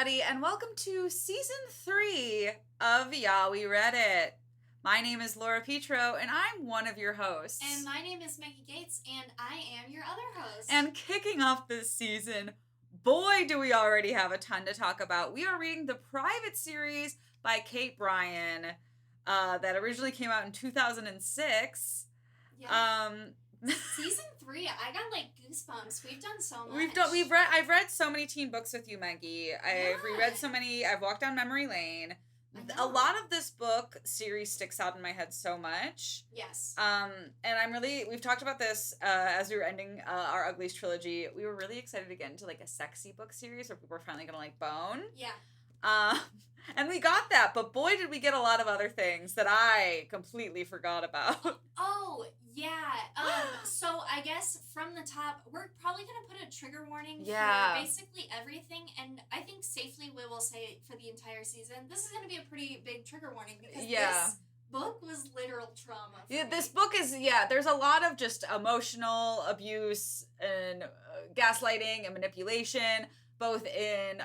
everybody, and welcome to Season 3 of Yeah, We Read It. My name is Laura Petro, and I'm one of your hosts. And my name is Meggie Gates, and I am your other host. And kicking off this season, boy, do we already have a ton to talk about. We are reading the Private series by Kate Bryan that originally came out in 2006. Yeah. Season 3, I got like goosebumps. We've done so much. I've read so many teen books with you, Meggie. I've reread so many. I've walked down memory lane. A lot of this book series sticks out in my head so much. Yes. And we've talked about this as we were ending our Uglies trilogy. We were really excited to get into like a sexy book series where people were finally gonna like bone. Yeah. And we got that, but boy did we get a lot of other things that I completely forgot about. Oh, yeah. So I guess from the top, we're probably going to put a trigger warning for basically everything, and I think safely we will say for the entire season, this is going to be a pretty big trigger warning because this book was literal trauma for me. This book is, there's a lot of just emotional abuse and gaslighting and manipulation, both in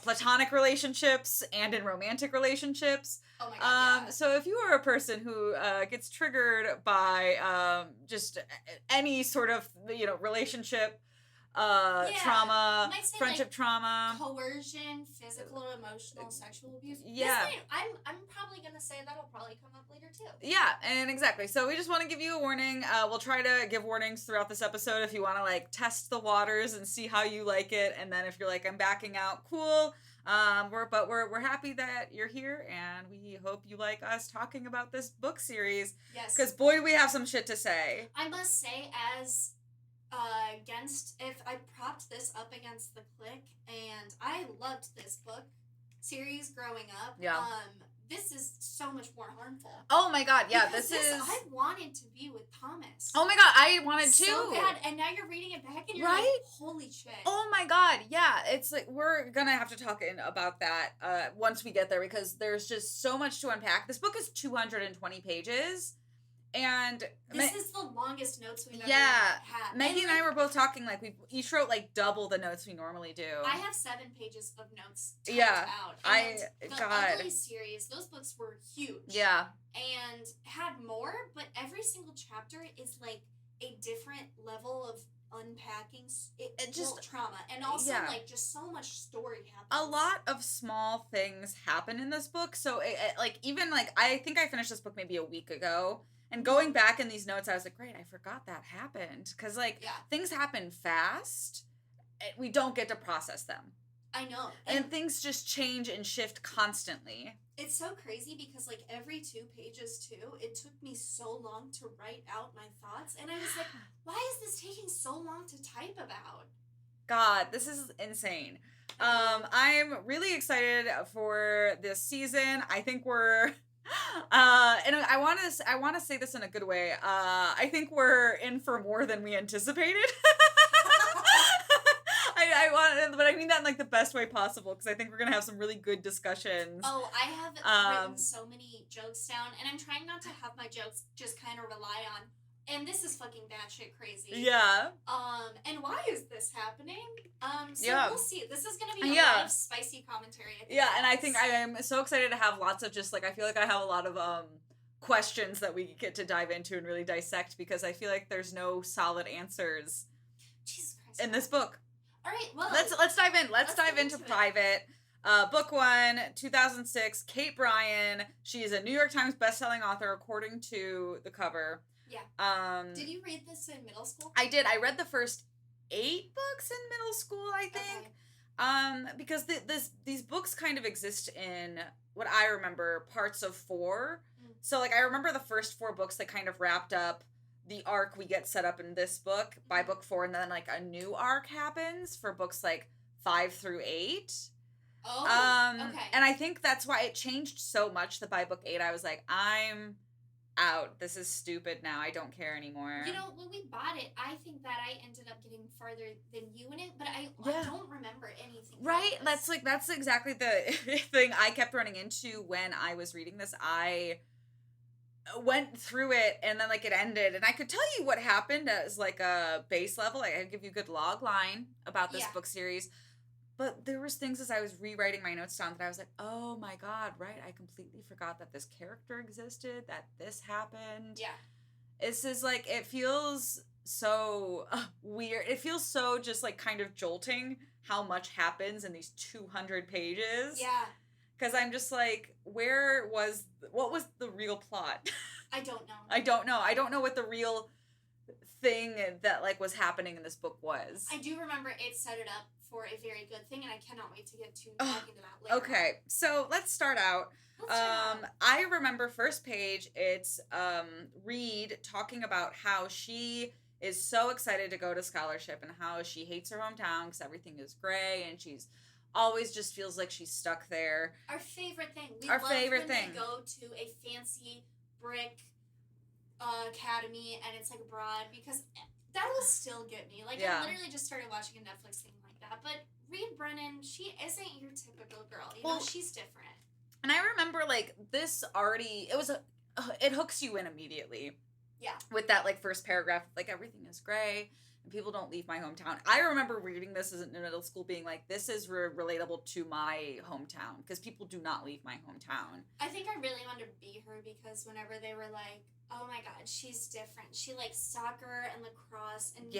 platonic relationships and in romantic relationships. Oh my God, So if you are a person who gets triggered by just any sort of relationship trauma, friendship like trauma, coercion, physical, emotional, sexual abuse. Yeah, I'm probably gonna say that'll probably come up later too. Yeah, and exactly. So we just want to give you a warning. We'll try to give warnings throughout this episode if you want to like test the waters and see how you like it. And then if you're like, I'm backing out, cool. We're happy that you're here, and we hope you like us talking about this book series. Yes, because boy, do we have some shit to say. I must say, as if I propped this up against the clique, and I loved this book series growing up. Yeah. This is so much more harmful. Oh my God, yeah, this is. I wanted to be with Thomas. Oh my God, I wanted to. So bad, and now you're reading it back, and you're like, holy shit. Oh my God, yeah, it's like we're gonna have to talk about that once we get there because there's just so much to unpack. This book is 220 pages. And this is the longest notes we've ever had. Meggie and I were both talking like we each wrote like double the notes we normally do. I have 7 pages of notes typed out. And the Uglies series, those books were huge. Yeah. And had more, but every single chapter is like a different level of unpacking trauma, and also like just so much story happens. A lot of small things happen in this book, so I think I finished this book maybe a week ago. And going back in these notes, I was like, great, I forgot that happened. Because, things happen fast. We don't get to process them. I know. And things just change and shift constantly. It's so crazy because, every 2 pages, too, it took me so long to write out my thoughts. And I was like, why is this taking so long to type about? God, this is insane. I'm really excited for this season. I think we're... and I want to say this in a good way. I think we're in for more than we anticipated. But I mean that in like the best way possible because I think we're gonna have some really good discussions. Oh, I have written so many jokes down, and I'm trying not to have my jokes just kind of rely on. And this is fucking batshit crazy. Yeah. And why is this happening? We'll see. This is gonna be a lot of spicy commentary. And I think I am so excited to have lots of just I feel like I have a lot of questions that we get to dive into and really dissect because I feel like there's no solid answers in this book. All right, well, let's dive in. Let's dive into Private. Book 1, 2006. Kate Bryan. She is a New York Times bestselling author, according to the cover. Yeah. Did you read this in middle school? I did. I read the first 8 books in middle school, I think. Because these books kind of exist in what I remember parts of 4. So I remember the first 4 books that kind of wrapped up the arc we get set up in this book by book 4, and then a new arc happens for books 5 through 8. Oh, okay. And I think that's why it changed so much that by book 8 I was like, I'm out. This is stupid now. I don't care anymore. When we bought it, I think that I ended up getting farther than you in it, but I don't remember anything. Right? That's exactly the thing I kept running into when I was reading this. I went through it and then it ended, and I could tell you what happened as a base level. I could give you a good log line about this book series. but there was things as I was rewriting my notes down that I was like, oh my God, right? I completely forgot that this character existed, that this happened. Yeah. It's just like, it feels so weird. It feels so just like kind of jolting how much happens in these 200 pages. Yeah. Because I'm just like, what was the real plot? I don't know. I don't know. I don't know what the real thing that like was happening in this book was. I do remember it set it up for a very good thing, and I cannot wait to get to talking to that later. Okay, so let's start out. I remember first page, it's Reed talking about how she is so excited to go to scholarship and how she hates her hometown because everything is gray and she's always just feels like she's stuck there. Our favorite thing. We love when they go to a fancy brick academy and it's like abroad, because that will still get me. Like, I literally just started watching a Netflix thing like that. But Reed Brennan, she isn't your typical girl. You know, she's different. And I remember, like, this already, it hooks you in immediately. Yeah. With that, like, first paragraph, like, everything is gray and people don't leave my hometown. I remember reading this as in middle school being like, this is relatable to my hometown because people do not leave my hometown. I think I really wanted to be her because whenever they were like, oh my God, she's different. She likes soccer and lacrosse. And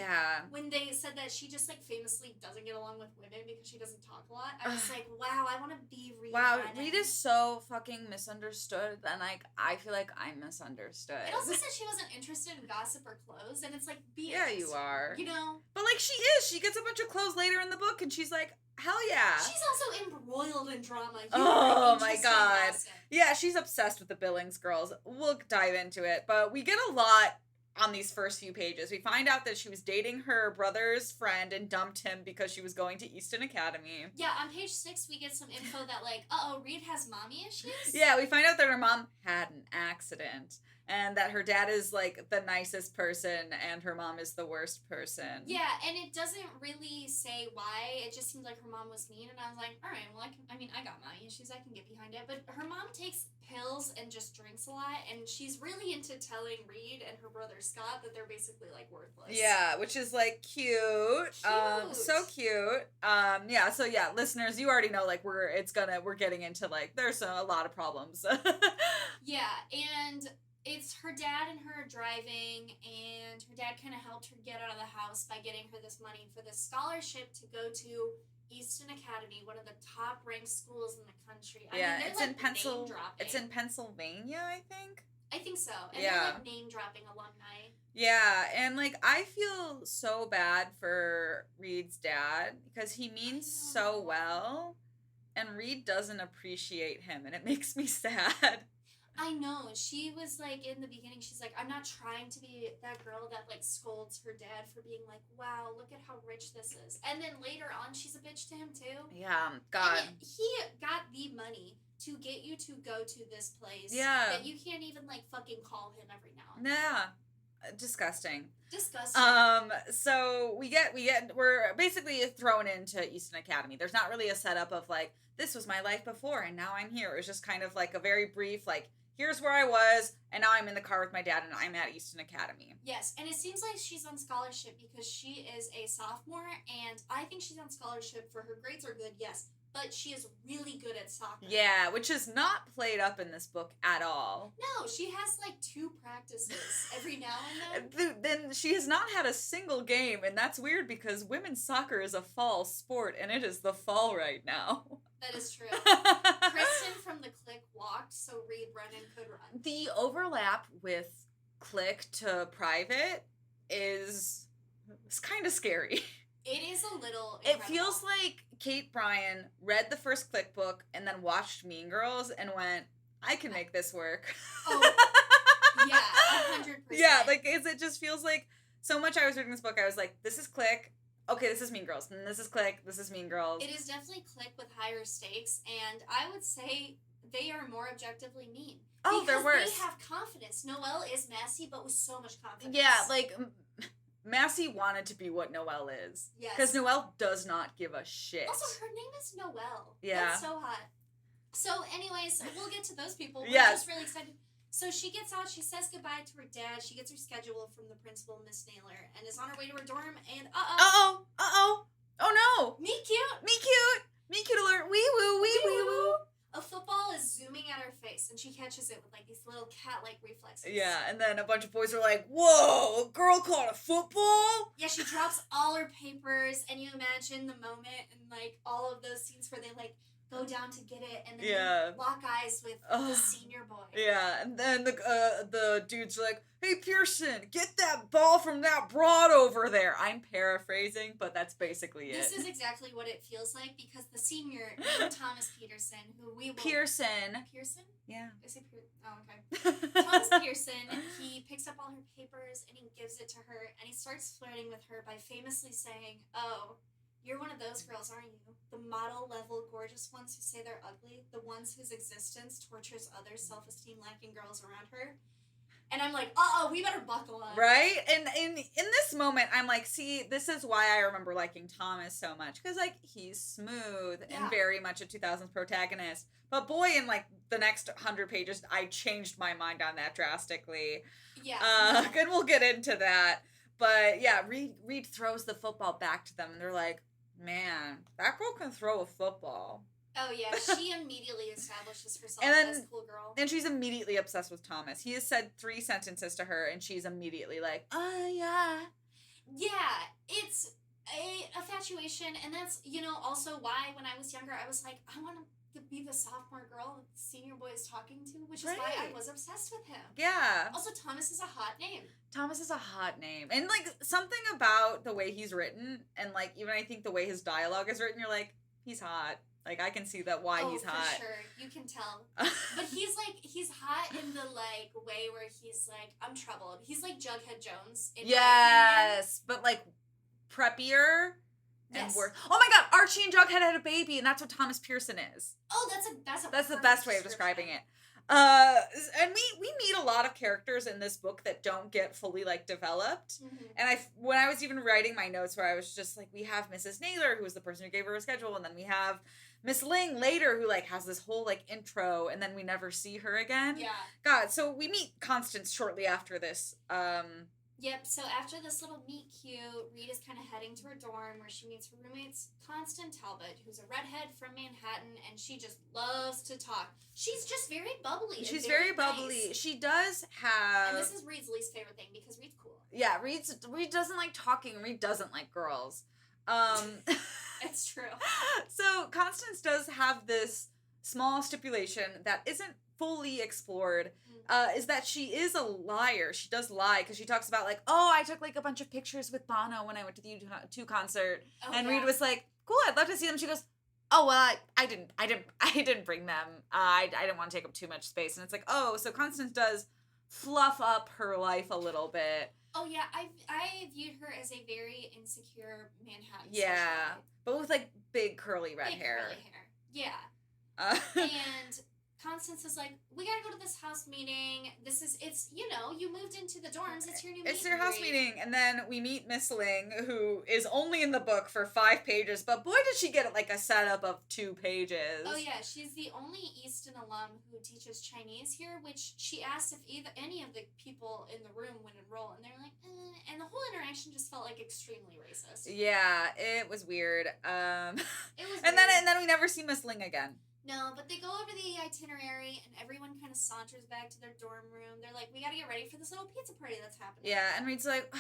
when they said that she just like famously doesn't get along with women because she doesn't talk a lot, I was like, wow, I want to be Reed. Wow, Brennan. Reed is so fucking misunderstood, and like I feel like I'm misunderstood. It also said she wasn't interested in gossip or clothes, and it's like, yeah, you are. You know? But like she is. She gets a bunch of clothes later in the book, and she's like, hell yeah. She's also embroiled in drama. Oh my God. Yeah, she's obsessed with the Billings Girls. We'll dive into it, but we get a lot on these first few pages. We find out that she was dating her brother's friend and dumped him because she was going to Easton Academy. Yeah, on page 6 we get some info that like, Reed has mommy issues? Yeah, we find out that her mom had an accident. And that her dad is, like, the nicest person, and her mom is the worst person. Yeah, and it doesn't really say why. It just seemed like her mom was mean, and I was like, all right, well, I got mommy issues. I can get behind it. But her mom takes pills and just drinks a lot, and she's really into telling Reed and her brother Scott that they're basically, like, worthless. Yeah, which is, like, cute. So cute. Listeners, you already know, like, we're getting into, like, there's a lot of problems. Yeah, and it's her dad and her driving, and her dad kind of helped her get out of the house by getting her this money for this scholarship to go to Easton Academy, one of the top-ranked schools in the country. It's in It's in Pennsylvania, I think. I think so. And they're like name-dropping alumni. Yeah, and like I feel so bad for Reed's dad because he means so well, and Reed doesn't appreciate him, and it makes me sad. I know. She was like, in the beginning, she's like, I'm not trying to be that girl that like scolds her dad for being like, wow, look at how rich this is. And then later on, she's a bitch to him too. Yeah, God. And he got the money to get you to go to this place. Yeah. That you can't even like fucking call him every now and then. Yeah. Disgusting. So we're basically thrown into Easton Academy. There's not really a setup of like, this was my life before and now I'm here. It was just kind of like a very brief, like, here's where I was, and now I'm in the car with my dad, and I'm at Easton Academy. Yes, and it seems like she's on scholarship because she is a sophomore, and I think she's on scholarship for her grades are good, yes, but she is really good at soccer. Yeah, which is not played up in this book at all. No, she has like 2 practices every now and then. Then she has not had a single game, and that's weird because women's soccer is a fall sport, and it is the fall right now. That is true. Kristen from the Clique walked so Reed Brennan could run. The overlap with Clique to Private is kind of scary. It is a little incredible. It feels like Kate Bryan read the first Clique book and then watched Mean Girls and went, I can make this work. Oh, yeah, 100%. Yeah, like, it just feels like so much I was reading this book, I was like, this is Clique. Okay, this is Mean Girls, and this is Clique, this is Mean Girls. It is definitely Clique with higher stakes, and I would say they are more objectively mean. Oh, they're worse. Because they have confidence. Noelle is messy, but with so much confidence. Yeah, like, Massey wanted to be what Noelle is. Yes. Because Noelle does not give a shit. Also, her name is Noelle. Yeah. That's so hot. So, anyways, we'll get to those people. We're yes. just really excited. So she gets out, she says goodbye to her dad, she gets her schedule from the principal, Miss Naylor, and is on her way to her dorm, and Oh no! Me cute! Me cute! Me cute alert! Wee woo! Wee wee woo! A football is zooming at her face, and she catches it with, like, these little cat-like reflexes. Yeah, and then a bunch of boys are like, whoa, a girl caught a football? Yeah, she drops all her papers, and you imagine the moment and, like, all of those scenes where they, like, go down to get it, and then lock eyes with the senior boy. Yeah, and then the dudes are like, hey, Pearson, get that ball from that broad over there. I'm paraphrasing, but that's basically it. This is exactly what it feels like, because the senior, named Thomas Peterson, who we will... Pearson? Yeah. I say Pearson? Oh, okay. Thomas Pearson, he picks up all her papers, and he gives it to her, and he starts flirting with her by famously saying, oh, you're one of those girls, aren't you? The model-level gorgeous ones who say they're ugly, the ones whose existence tortures other self-esteem lacking girls around her. And I'm like, we better buckle up. Right? And in this moment, I'm like, see, this is why I remember liking Thomas so much. Because, like, he's smooth and very much a 2000s protagonist. But boy, in, like, the next 100 pages, I changed my mind on that drastically. Yeah. And we'll get into that. But, yeah, Reed throws the football back to them. And they're like, man, that girl can throw a football. Oh, yeah, she immediately establishes herself as a cool girl. And she's immediately obsessed with Thomas. He has said 3 sentences to her, and she's immediately like, oh, yeah. Yeah, it's a infatuation, and that's, also why when I was younger, I was like, I want to be the sophomore girl that the senior boy is talking to, which is why I was obsessed with him. Yeah. Also, Thomas is a hot name. Thomas is a hot name. And, like, something about the way he's written, and, like, even I think the way his dialogue is written, you're like, he's hot. Like, I can see that why he's hot. Oh, for sure. You can tell. But he's hot in the, like, way where he's, like, I'm troubled. He's like Jughead Jones. Yes, but, like, preppier. Yes. And oh my god, Archie and Jughead had a baby, and that's what Thomas Pearson is. Oh, that's the best way of describing it. And we meet a lot of characters in this book that don't get fully, like, developed. Mm-hmm. And when I was even writing my notes, where I was just like, we have Mrs. Naylor, who was the person who gave her a schedule, and then we have Miss Ling later, who, like, has this whole, like, intro, and then we never see her again. Yeah. God, so we meet Constance shortly after this. Yep, so after this little meet cute, Reed is kind of heading to her dorm where she meets her roommates, Constance Talbot, who's a redhead from Manhattan, and she just loves to talk. She's just very bubbly. She's very bubbly. Nice. She does have... And this is Reed's least favorite thing, because Reed's cool. Yeah, Reed doesn't like talking, Reed doesn't like girls. It's true. So Constance does have this small stipulation that isn't fully explored, is that she is a liar. She does lie, because she talks about, like, oh, I took, like, a bunch of pictures with Bono when I went to the U2 concert. Oh, and Reed was like, cool, I'd love to see them. She goes, oh, well, I didn't bring them. I didn't want to take up too much space. And it's like, oh, so Constance does fluff up her life a little bit. Oh, yeah, I viewed her as a very insecure Manhattan Yeah, but with, like, big curly red hair. Yeah. And Constance is like, we gotta go to this house meeting. You moved into the dorms. It's your new meeting. It's your house meeting. And then we meet Miss Ling, who is only in the book for 5 pages, but boy, did she get, like, a setup of 2 pages. Oh, yeah. She's the only Easton alum who teaches Chinese here, which she asked if any of the people in the room would enroll, and they're like, and the whole interaction just felt, like, extremely racist. Yeah, it was weird. It was and weird. then we never see Miss Ling again. No, but they go over the itinerary, and everyone kind of saunters back to their dorm room. They're like, we gotta get ready for this little pizza party that's happening. Yeah, and Reed's like,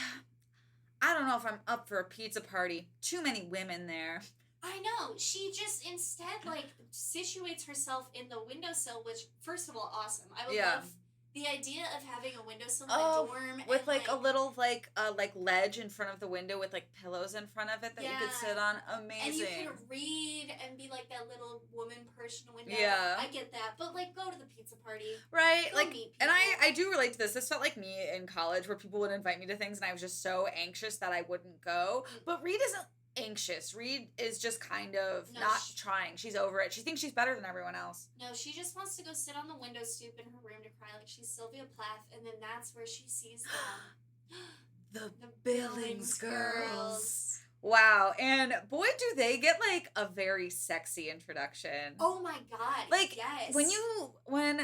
I don't know if I'm up for a pizza party. Too many women there. I know. She just instead, like, situates herself in the windowsill, which, first of all, awesome. I would love the idea of having a windowsill in a dorm. With, like, a little, like ledge in front of the window with, like, pillows in front of it that you could sit on. Amazing. And you could read and be, like, that little woman person window. Yeah. I get that. But, like, go to the pizza party. Right. Go like, and I do relate to this. This felt like me in college, where people would invite me to things and I was just so anxious that I wouldn't go. But Reed isn't anxious. Reed is just kind of not trying. She's over it. She thinks she's better than everyone else. No, she just wants to go sit on the window stoop in her room to cry like she's Sylvia Plath, and then that's where she sees the Billings Girls. Wow. And boy, do they get, like, a very sexy introduction. Oh my god. Like, yes. when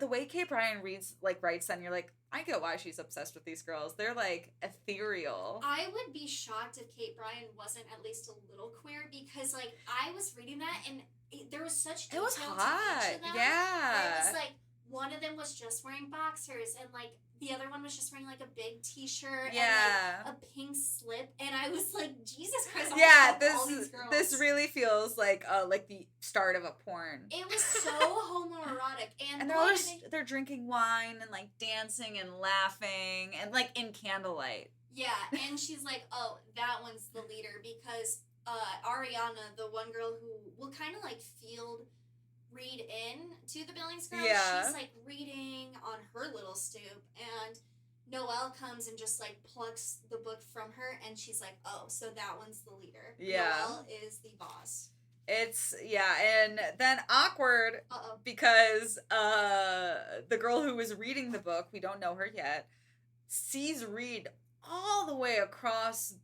the way Kate Bryan writes them, you're like, I get why she's obsessed with these girls. They're, like, ethereal. I would be shocked if Kate Bryan wasn't at least a little queer, because, like, I was reading that, and there was such detail It was hot. to each of them. Yeah. It was, like, one of them was just wearing boxers, and, like, the other one was just wearing, like, a big t-shirt and, like, a pink slip, and I was like, Jesus Christ, all these girls. This really feels like the start of a porn. It was so homoerotic, and they're drinking wine and, like, dancing and laughing and, like, in candlelight. Yeah, and she's like, oh, that one's the leader, because Ariana, the one girl who will kind of, like, read in to the Billings Girls. Yeah. She's, like, reading on her little stoop, and Noelle comes and just, like, plucks the book from her, and she's like, oh, so that one's the leader. Yeah. Noelle is the boss. And then awkward, because the girl who was reading the book, we don't know her yet, sees Reed all the way across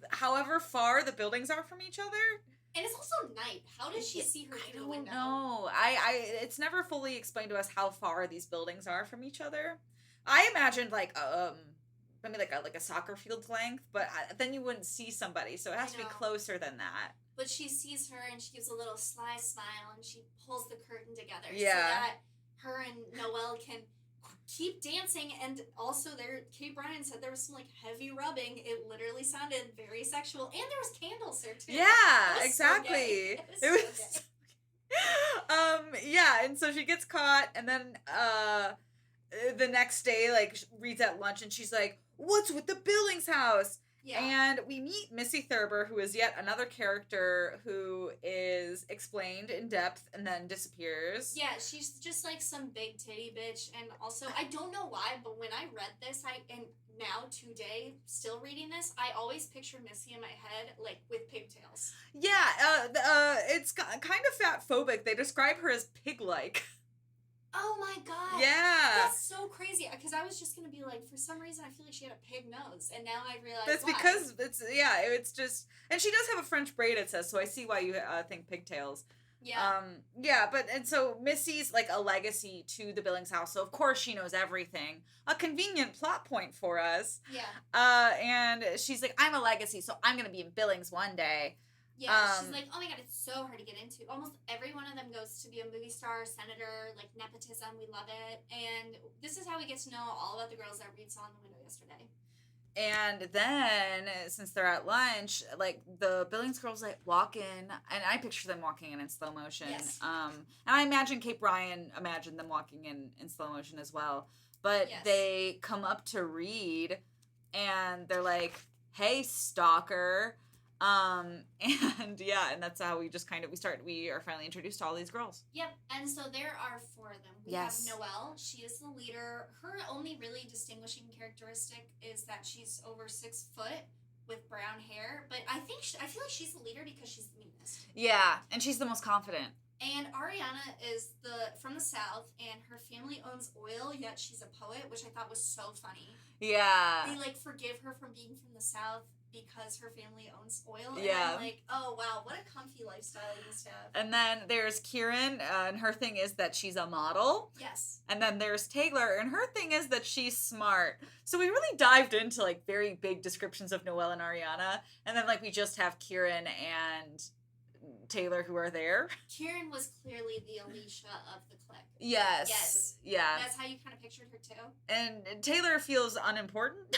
however far the buildings are from each other. And it's also night. How did she see her through the window? I don't know. It's never fully explained to us how far these buildings are from each other. I imagined, like, maybe like a soccer field's length, but then you wouldn't see somebody, so it has to be closer than that. But she sees her, and she gives a little sly smile, and she pulls the curtain together so Yeah. that her and Noelle can keep dancing. And also, Kate Bryan said there was some, like, heavy rubbing. It literally sounded very sexual, and there was candles there too. Yeah, exactly. So it was yeah, and so she gets caught, and then the next day, like, Reed's at lunch, and she's like, what's with the Billings house? Yeah. And we meet Missy Thurber, who is yet another character who is explained in depth and then disappears. Yeah, she's just, like, some big titty bitch. And also, I don't know why, but when I read this, and now today, still reading this, I always picture Missy in my head, like, with pigtails. Yeah, it's kind of fat-phobic. They describe her as pig-like. Oh my god. Yeah. That's so crazy. Because I was just going to be like, for some reason, I feel like she had a pig nose. And now I realize that's why. Because it's just, and she does have a French braid, it says, so I see why you think pigtails. Yeah. And so Missy's, like, a legacy to the Billings house, so of course she knows everything. A convenient plot point for us. Yeah. And she's like, I'm a legacy, so I'm going to be in Billings one day. Yeah, she's like, oh my god, it's so hard to get into. Almost every one of them goes to be a movie star, senator, like, nepotism, we love it. And this is how we get to know all about the girls that Reed saw in the window yesterday. And then, since they're at lunch, like, the Billings girls, like, walk in, and I picture them walking in slow motion. Yes. And I imagine Kate Bryan imagined them walking in slow motion as well. But they come up to Reed, and they're like, hey, stalker. And that's how we just we are finally introduced to all these girls. Yep, and so there are 4 of them. We have Noelle, she is the leader. Her only really distinguishing characteristic is that she's over 6 foot with brown hair, but I feel like she's the leader because she's the meanest. Yeah, and she's the most confident. And Ariana is from the South, and her family owns oil, yet she's a poet, which I thought was so funny. Yeah. They, like, forgive her from being from the South because her family owns oil. And yeah. I'm like, oh, wow, what a comfy lifestyle you must have. And then there's Kieran, and her thing is that she's a model. Yes. And then there's Taylor, and her thing is that she's smart. So we really dived into, like, very big descriptions of Noelle and Ariana. And then, like, we just have Kieran and Taylor who are there. Kieran was clearly the Alicia of the clique. Yes. Yes. Yeah. That's how you kind of pictured her, too. And Taylor feels unimportant.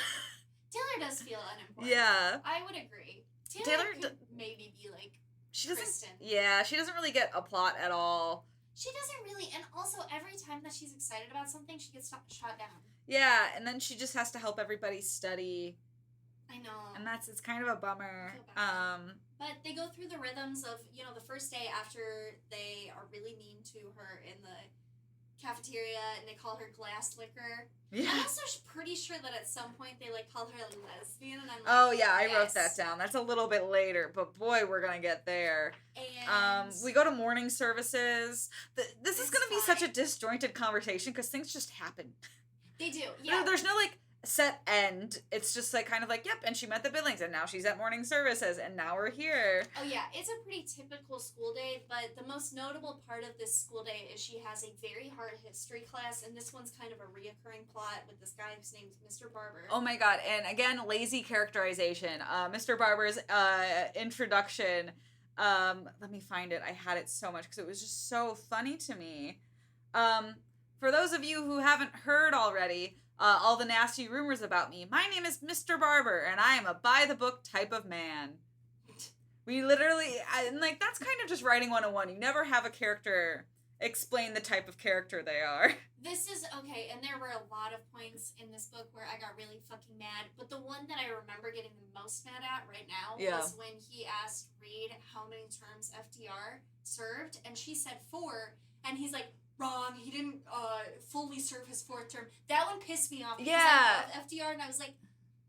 Taylor does feel unimportant. Yeah. I would agree. Taylor could maybe be like Kristen. Yeah, she doesn't really get a plot at all. She doesn't really, and also every time that she's excited about something, she gets shot down. Yeah, and then she just has to help everybody study. I know. And it's kind of a bummer. But they go through the rhythms of, the first day after they are really mean to her in the cafeteria, and they call her glass liquor. Yeah. I'm also pretty sure that at some point they, like, call her a lesbian, and I'm like, oh, yeah, I wrote that down. That's a little bit later, but boy, we're gonna get there. And we go to morning services. This is gonna be such a disjointed conversation, because things just happen. They do, yeah. There's no, like, set end. It's just like kind of like, yep, and she met the Billings, and now she's at morning services, and now we're here. Oh yeah, it's a pretty typical school day, but the most notable part of this school day is she has a very hard history class, and this one's kind of a reoccurring plot with this guy whose name's Mr. Barber. Oh my god, and again, lazy characterization. Mr. Barber's introduction, let me find it. I had it so much because it was just so funny to me. For those of you who haven't heard already, all the nasty rumors about me, my name is Mr. Barber, and I am a by-the-book type of man. We literally, and like, that's kind of just writing 101. You never have a character explain the type of character they are. This is, okay, and there were a lot of points in this book where I got really fucking mad, but the one that I remember getting the most mad at right now was when he asked Reed how many terms FDR served, and she said 4, and he's like, wrong, he didn't fully serve his 4th term. That one pissed me off because I love FDR, and I was like,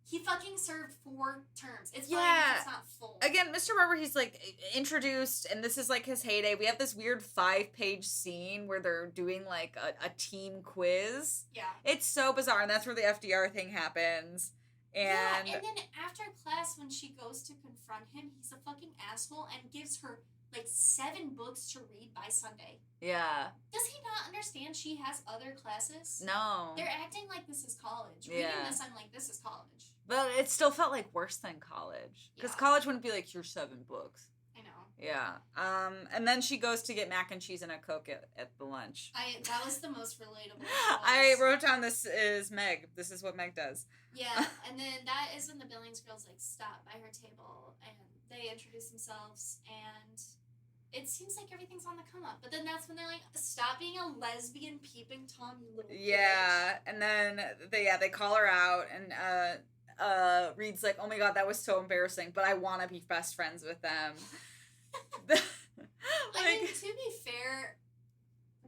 he fucking served 4 terms. It's fine if it's not full. Again, Mr. Barber, he's like introduced, and this is like his heyday. We have this weird 5-page scene where they're doing like a team quiz. Yeah. It's so bizarre, and that's where the FDR thing happens. And then after class, when she goes to confront him, he's a fucking asshole and gives her like 7 books to read by Sunday. Yeah. Does he not understand she has other classes? No. They're acting like this is college. Reading this, I'm like, this is college. But it still felt like worse than college. Because college wouldn't be like, here's 7 books. I know. Yeah. And then she goes to get mac and cheese and a Coke at the lunch. That was the most relatable. I wrote down, this is Meg. This is what Meg does. Yeah, and then that is when the Billings girls like stop by her table and they introduce themselves, and it seems like everything's on the come up. But then that's when they're like, stop being a lesbian peeping Tom, you little bitch. And then they call her out, and Reed's like, oh my god, that was so embarrassing, but I want to be best friends with them. I mean, to be fair,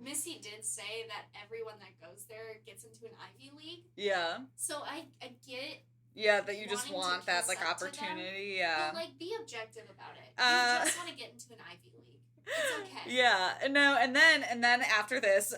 Missy did say that everyone that goes there gets into an Ivy League. Yeah. So I get. Yeah, that you just want that like opportunity. Yeah. But like, be objective about it. You just want to get into an Ivy League. It's okay. Yeah. No. And then after this,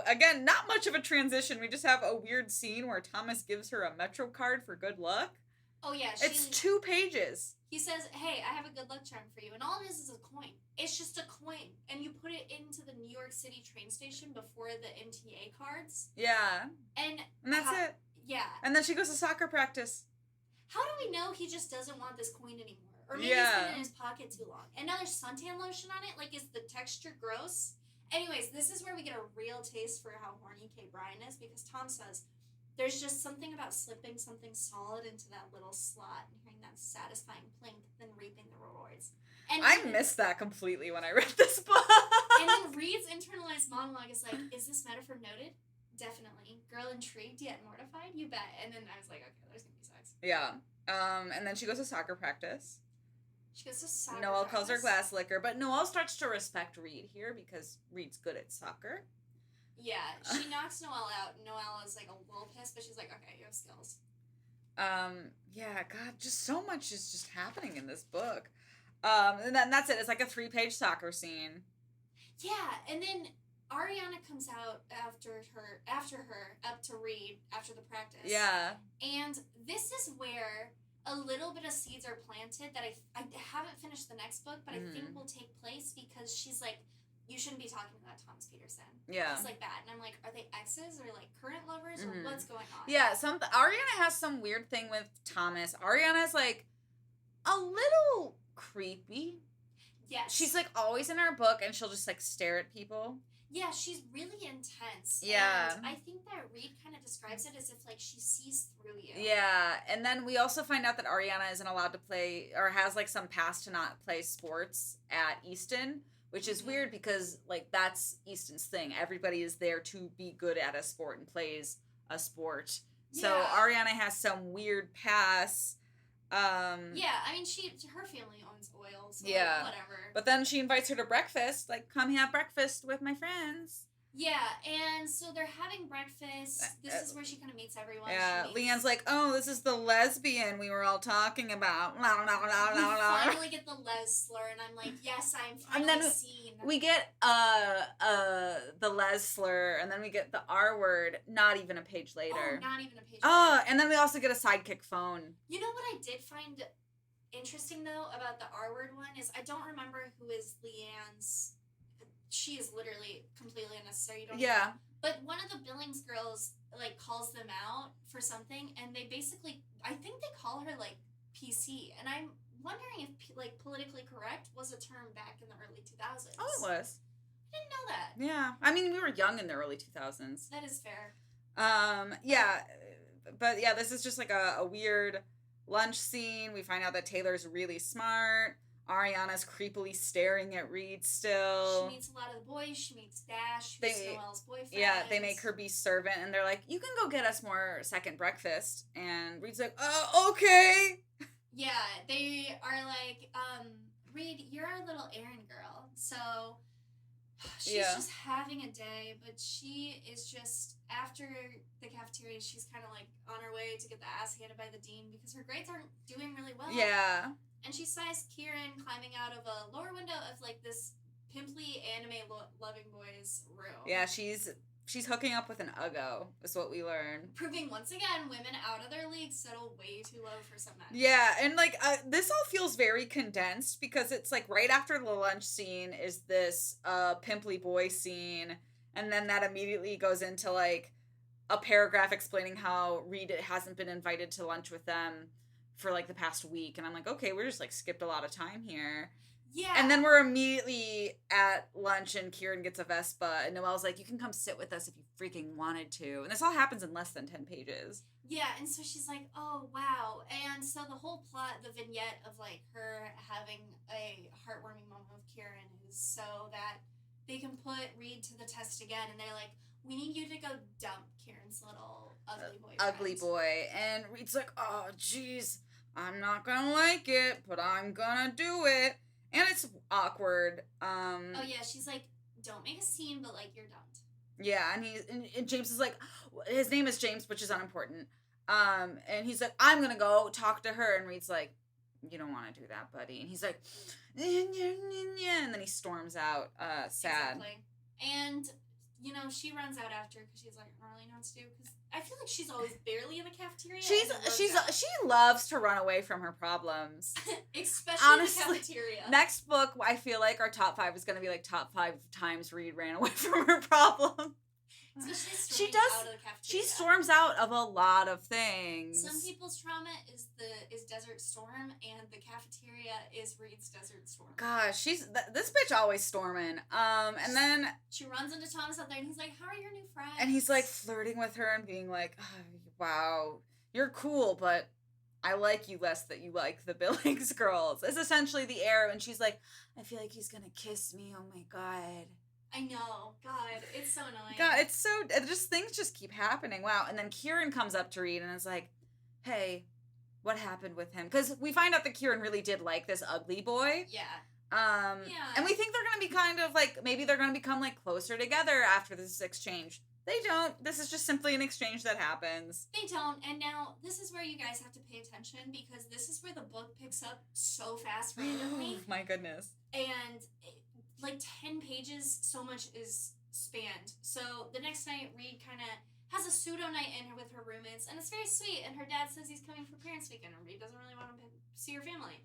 again, not much of a transition. We just have a weird scene where Thomas gives her a Metro card for good luck. Oh yeah. It's 2 pages. He says, "Hey, I have a good luck charm for you," and all it is a coin. It's just a coin, and you put it into the New York City train station before the MTA cards. Yeah. And that's it. Yeah. And then she goes to soccer practice. How do we know he just doesn't want this coin anymore? Or maybe it's been in his pocket too long. And now there's suntan lotion on it? Like, is the texture gross? Anyways, this is where we get a real taste for how horny Kay Bryan is, because Tom says, there's just something about slipping something solid into that little slot and hearing that satisfying plink, then reaping the rewards. And I missed that completely when I read this book. And then Reed's internalized monologue is like, is this metaphor noted? Definitely. Girl intrigued yet mortified? You bet. And then I was like, okay, there's gonna be sex. Yeah. And then she goes to soccer practice. She goes to soccer Noelle practice. calls her glass liquor, but Noelle starts to respect Reed here because Reed's good at soccer. Yeah, she knocks Noelle out. Noelle is like a little pissed, but she's like, okay, you have skills. Yeah, God, just so much is just happening in this book. And then that's it. It's like a 3-page soccer scene. Yeah, and then Ariana comes out after her up to Reed after the practice. Yeah. And this is where a little bit of seeds are planted that I haven't finished the next book, but I think will take place because she's like, you shouldn't be talking about Thomas Pearson. Yeah. It's like that. And I'm like, are they exes or like current lovers or what's going on? Yeah, Ariana has some weird thing with Thomas. Ariana's like a little creepy. Yes. She's like always in her book and she'll just like stare at people. Yeah, she's really intense. Yeah. And I think that Reed kind of describes it as if like she sees through you. Yeah. And then we also find out that Ariana isn't allowed to play or has like some past to not play sports at Easton. Which is weird because, like, that's Easton's thing. Everybody is there to be good at a sport and plays a sport. Yeah. So Ariana has some weird past. Yeah, I mean, her family owns oil, so whatever. But then she invites her to breakfast. Like, come have breakfast with my friends. Yeah, and so they're having breakfast. This is where she kind of meets everyone. Yeah, Leanne's like, oh, this is the lesbian we were all talking about. We finally get the les slur, and I'm like, yes, I'm finally seen. We get the les slur, and then we get the R word not even a page later. Oh, not even a page later. And then we also get a sidekick phone. You know what I did find interesting, though, about the R word one is I don't remember who is Leanne's... She is literally completely unnecessary. You don't know. But one of the Billings girls like calls them out for something, and they basically, I think they call her like PC, and I'm wondering if like politically correct was a term back in the early 2000s. Oh, it was. I didn't know that. Yeah, I mean we were young in the early 2000s. That is fair. Yeah, but yeah, this is just like a weird lunch scene. We find out that Taylor's really smart. Ariana's creepily staring at Reed still. She meets a lot of the boys. She meets Dash, who's Noelle's boyfriend. Yeah, they make her be servant, and they're like, you can go get us more second breakfast. And Reed's like, okay. Yeah, they are like, Reed, you're our little errand girl. So she's just having a day, but she is just, after the cafeteria, she's kind of like on her way to get the ass handed by the dean because her grades aren't doing really well. Yeah. And she spies Kieran climbing out of a lower window of like this pimply anime loving boy's room. Yeah, she's hooking up with an Uggo, is what we learn. Proving once again women out of their league settle way too low for some men. Yeah, and like this all feels very condensed because it's like right after the lunch scene is this pimply boy scene, and then that immediately goes into like a paragraph explaining how Reed hasn't been invited to lunch with them for like the past week, and I'm like, okay, we're just like skipped a lot of time here. Yeah. And then we're immediately at lunch and Kieran gets a Vespa and Noelle's like, you can come sit with us if you freaking wanted to. And this all happens in less than 10 pages. Yeah, and so she's like, oh, wow. And so the whole plot, the vignette of like her having a heartwarming moment with Kieran is so that they can put Reed to the test again, and they're like, we need you to go dump Kieran's little ugly boy. Ugly boy. And Reed's like, oh, jeez, I'm not gonna like it, but I'm gonna do it. And it's awkward. Oh, yeah, she's like, don't make a scene, but, like, you're don't. Yeah, and James is like, his name is James, which is unimportant. And he's like, I'm gonna go talk to her. And Reed's like, you don't want to do that, buddy. And he's like, and then he storms out, sad. Exactly. And, you know, she runs out after because she's like, I don't really know what to do. Because I feel like she's always barely in the cafeteria. She loves to run away from her problems. Especially honestly, in the cafeteria. Next book, I feel like our top 5 is going to be like top 5 times Reed ran away from her problem. She does. Out of the cafeteria. She storms out of a lot of things. Some people's trauma is Desert Storm, and the cafeteria is Reed's Desert Storm. Gosh, this bitch always storming. And then she runs into Thomas out there, and he's like, "How are your new friends?" And he's like flirting with her and being like, oh, "Wow, you're cool, but I like you less that you like the Billings girls." It's essentially the arrow, and she's like, "I feel like he's gonna kiss me. Oh my god." I know. God, it's so annoying. God, it's so... things just keep happening. Wow. And then Kieran comes up to Reed and is like, hey, what happened with him? Because we find out that Kieran really did like this ugly boy. Yeah. And we think they're going to be kind of like... maybe they're going to become like closer together after this exchange. They don't. This is just simply an exchange that happens. They don't. And now, this is where you guys have to pay attention because this is where the book picks up so fast randomly. My goodness. And... like 10 pages, so much is spanned. So the next night, Reed kind of has a pseudo night in with her roommates, and it's very sweet. And her dad says he's coming for parents' weekend, and Reed doesn't really want to see her family.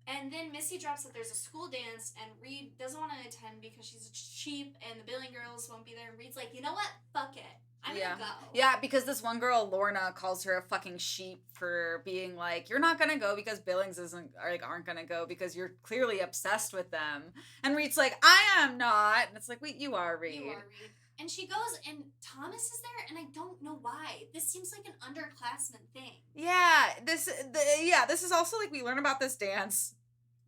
And then Missy drops that there's a school dance, and Reed doesn't want to attend because she's cheap, and the Billings girls won't be there. And Reed's like, you know what? Fuck it. I'm gonna go. Yeah, because this one girl, Lorna, calls her a fucking sheep for being like, you're not gonna go because Billings aren't gonna go because you're clearly obsessed with them. And Reed's like, I am not. And it's like, wait, you are, Reed. You are, Reed. And she goes, and Thomas is there, and I don't know why. This seems like an underclassman thing. Yeah, this is also like we learn about this dance.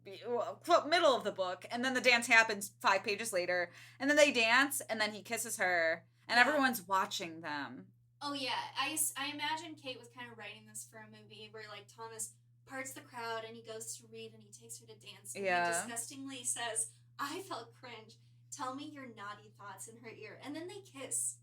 Middle of the book, and then the dance happens 5 pages later, and then they dance, and then he kisses her. And everyone's watching them. Oh, yeah. I imagine Kate was kind of writing this for a movie where, like, Thomas parts the crowd and he goes to Reed and he takes her to dance. And he disgustingly says, I felt cringe. tell me your naughty thoughts in her ear. And then they kiss.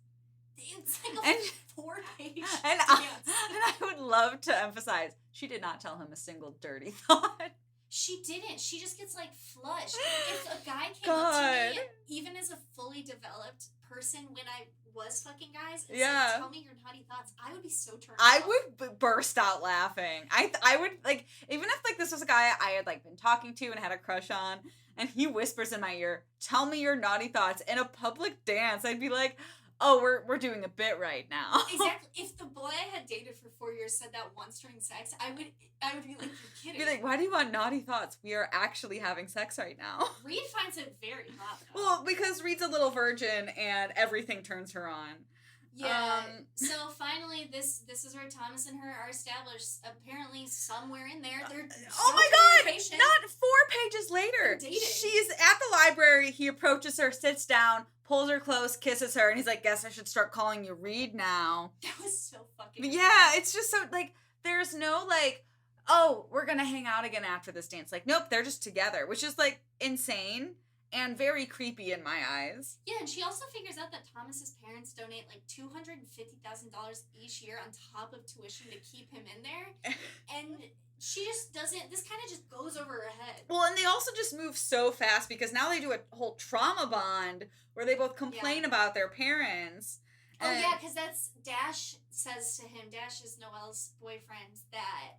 It's like a 4-page and I would love to emphasize, she did not tell him a single dirty thought. She didn't. She just gets, like, flushed. If a guy came up to me, even as a fully developed person, when I was fucking guys, and said, tell me your naughty thoughts, I would be so turned off. I would burst out laughing. I would, like, even if, like, this was a guy I had, like, been talking to and had a crush on, and he whispers in my ear, tell me your naughty thoughts in a public dance, I'd be like, oh, we're doing a bit right now. Exactly. If the boy I had dated for 4 years said that once during sex, I would be like, you're kidding. Be like, why do you want naughty thoughts? We are actually having sex right now. Reed finds it very hot, though. Well, because Reed's a little virgin and everything turns her on. Yeah. So finally, this is where Thomas and her are established. Apparently, somewhere in there, they're oh my god! Not 4 pages later. She's at the library. He approaches her, sits down, pulls her close, kisses her, and he's like, "Guess I should start calling you Reed now." That was so fucking. Yeah, it's just so like there's no like, oh, we're gonna hang out again after this dance. Like, nope, they're just together, which is like insane. And very creepy in my eyes. Yeah, and she also figures out that Thomas's parents donate like $250,000 each year on top of tuition to keep him in there. And she just doesn't, this kind of just goes over her head. Well, and they also just move so fast because now they do a whole trauma bond where they both complain about their parents. Oh, yeah, because that's, Dash says to him, Dash is Noelle's boyfriend, that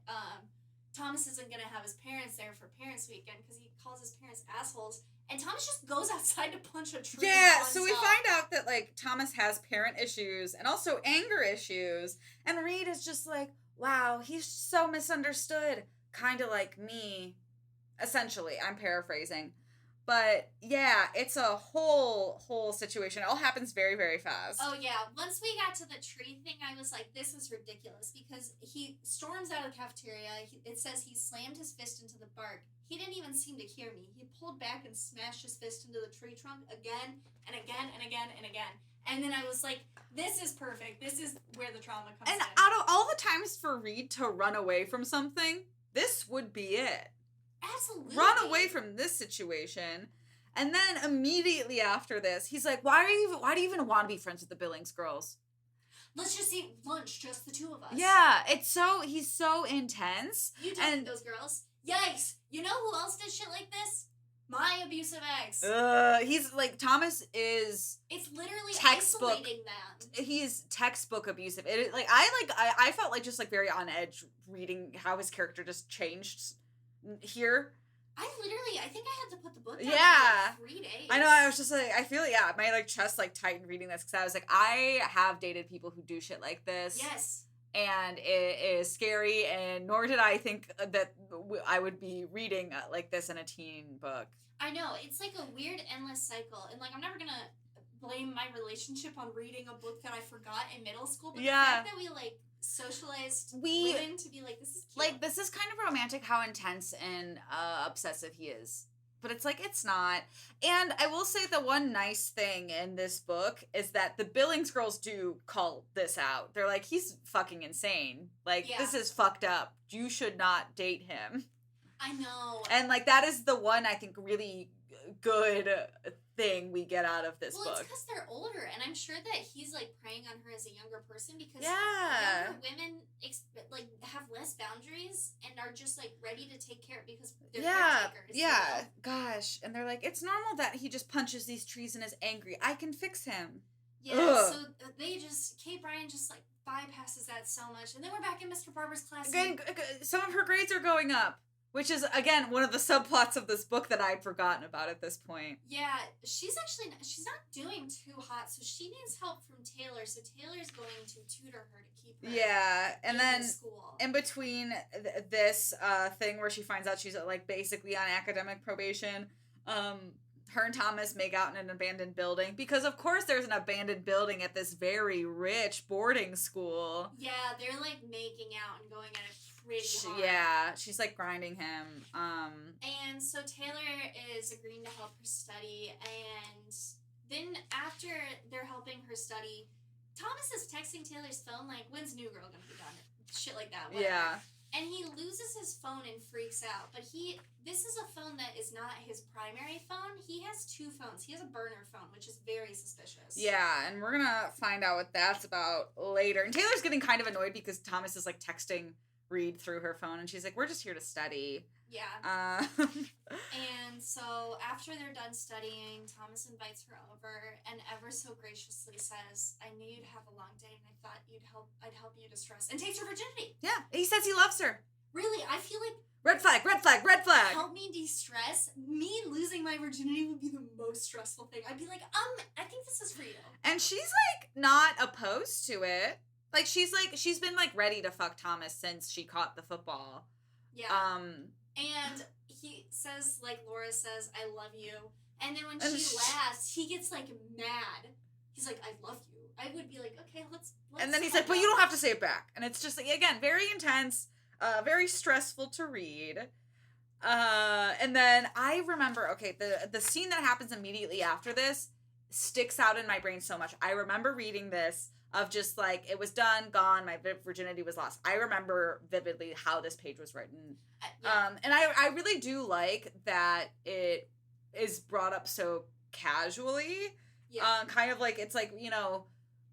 Thomas isn't going to have his parents there for Parents Weekend because he calls his parents assholes. And Thomas just goes outside to punch a tree. Yeah, so we find out that, like, Thomas has parent issues and also anger issues. And Reed is just like, wow, he's so misunderstood. Kind of like me. Essentially, I'm paraphrasing. But, yeah, it's a whole situation. It all happens very, very fast. Oh, yeah. Once we got to the tree thing, I was like, this is ridiculous. Because he storms out of the cafeteria. It says he slammed his fist into the bark. He didn't even seem to hear me. He pulled back and smashed his fist into the tree trunk again and again and again and again. And then I was like, this is perfect. This is where the trauma comes in. And out of all the times for Reed to run away from something, this would be it. Absolutely. Run away from this situation. And then immediately after this, he's like, why do you even want to be friends with the Billings Girls? Let's just eat lunch, just the two of us. Yeah, he's so intense. You dated those girls. Yikes! You know who else did shit like this? My abusive ex. He's like, Thomas is. It's literally textbook, isolating that. He's textbook abusive. I felt like just like very on edge reading how his character just changed here. I think I had to put the book down for like 3 days. I know, I was just like, I feel, my like chest like tightened reading this because I was like, I have dated people who do shit like this. Yes. And it is scary, and nor did I think that I would be reading like this in a teen book. I know. It's like a weird endless cycle. And like, I'm never going to blame my relationship on reading a book that I forgot in middle school. But the fact that we like socialized women to be like, this is cute. Like, this is kind of romantic how intense and obsessive he is. But it's like, it's not. And I will say the one nice thing in this book is that the Billings Girls do call this out. They're like, he's fucking insane. Like, this is fucked up. You should not date him. I know. And, like, that is the one, I think, really good thing we get out of this book. Well, it's because they're older, and I'm sure that he's, like, preying on her as a younger person because younger women, like, have less boundaries and are just, like, ready to take care because they're caretakers. Yeah, you know? Gosh. And they're like, it's normal that he just punches these trees and is angry. I can fix him. Yeah, so Kate Bryan just, like, bypasses that so much. And then we're back in Mr. Barber's class. Again, some of her grades are going up. Which is, again, one of the subplots of this book that I'd forgotten about at this point. Yeah, she's not doing too hot, so she needs help from Taylor. So Taylor's going to tutor her to keep her and then school. In between this thing where she finds out she's, like, basically on academic probation, her and Thomas make out in an abandoned building. Because, of course, there's an abandoned building at this very rich boarding school. Yeah, they're, like, making out and going at it pretty hard. Yeah, she's, like, grinding him. And so Taylor is agreeing to help her study, and then after they're helping her study, Thomas is texting Taylor's phone, like, when's New Girl gonna be done? Shit like that. Whatever. Yeah. And he loses his phone and freaks out. But this is a phone that is not his primary phone. He has 2 phones. He has a burner phone, which is very suspicious. Yeah, and we're gonna find out what that's about later. And Taylor's getting kind of annoyed because Thomas is, like, texting Reed through her phone, and she's like, we're just here to study. Yeah. And so after they're done studying, Thomas invites her over and ever so graciously says, I knew you'd have a long day and I thought I'd help you distress, and takes her virginity. Yeah, he says he loves her. Really, I feel like red flag, red flag, red flag. Help me de-stress. Me losing my virginity would be the most stressful thing. I'd be like, I think this is for you. And she's, like, not opposed to it. Like, she's been, like, ready to fuck Thomas since she caught the football. Yeah. And he says, like Laura says, I love you. And then when she laughs, he gets, like, mad. He's like, I love you. I would be like, okay, let's and then he's like, but you don't have to say it back. And it's just, like, again, very intense, very stressful to read. And then I remember, okay, the scene that happens immediately after this sticks out in my brain so much. I remember reading this of just, like, it was done, gone, my virginity was lost. I remember vividly how this page was written. Yeah. And I really do like that it is brought up so casually. Yeah. Kind of like, it's like, you know,